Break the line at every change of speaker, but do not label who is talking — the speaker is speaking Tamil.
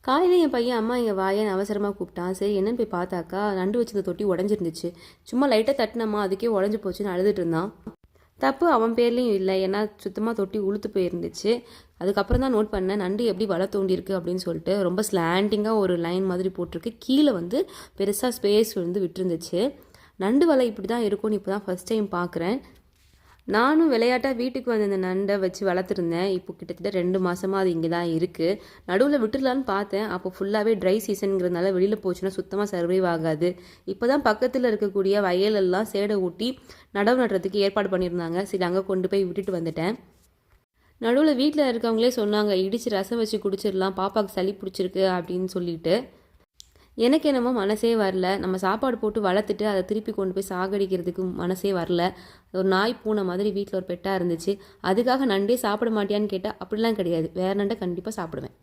காலையில் என் பையன் அம்மா இங்கே வாயேன்னு அவசரமாக கூப்பிட்டான். சரி என்னன்னு போய் பார்த்தாக்கா நண்டு வச்சிருந்த தொட்டி உடஞ்சிருந்துச்சு. சும்மா லைட்டாக தட்டினம்மா அதுக்கே உடஞ்சி போச்சுன்னு அழுதுட்டு இருந்தான். தப்பு அவன் பேர்லேயும் இல்லை, ஏன்னா சுத்தமாக தொட்டி உளுத்து போயிருந்துச்சு. அதுக்கப்புறம் தான் நோட் பண்ணேன் நண்டு எப்படி வலை தோண்டியிருக்கு அப்படின்னு சொல்லிட்டு. ரொம்ப ஸ்லாண்டிங்காக ஒரு லைன் மாதிரி போட்டிருக்கு. கீழே வந்து பெருசாக ஸ்பேஸ் வந்து விட்டுருந்துச்சு. நண்டு வலை இப்படி தான் இருக்கும்னு இப்போ தான் ஃபஸ்ட் டைம் பார்க்குறேன். நானும் விளையாட்டாக வீட்டுக்கு வந்து இந்த நண்டை வச்சு வளர்த்துருந்தேன். இப்போ கிட்டத்தட்ட 2 மாதமாக அது இங்கே தான் இருக்குது. நடுவில் விட்டுடலான்னு பார்த்தேன். அப்போ ஃபுல்லாகவே ட்ரை சீசனுங்கிறதுனால வெளியில் போச்சுன்னா சுத்தமாக சர்வைவ் ஆகாது. இப்போ தான் பக்கத்தில் இருக்கக்கூடிய வயலெல்லாம் சேடை ஊட்டி நடவு நடுறதுக்கு ஏற்பாடு பண்ணியிருந்தாங்க. சரி அங்கே கொண்டு போய் விட்டுட்டு வந்துட்டேன். நடுவில் வீட்டில் இருக்கவங்களே சொன்னாங்க இடித்து ரசம் வச்சு குடிச்சிடலாம், பாப்பாவுக்கு சளி பிடிச்சிருக்கு அப்படின்னு சொல்லிட்டு. எனக்கு என்னமோ மனசே வரல. நம்ம சாப்பாடு போட்டு வளர்த்துட்டு அதை திருப்பி கொண்டு போய் சாகடிக்கிறதுக்கு மனசே வரல. ஒரு நாய் பூனை மாதிரி வீட்டில் ஒரு பெட்டாக இருந்துச்சு. அதுக்காக நண்டே சாப்பிட மாட்டியான்னு கேட்டால் அப்படிலாம் கிடையாது. வேறு நண்டை கண்டிப்பாக சாப்பிடுவேன்.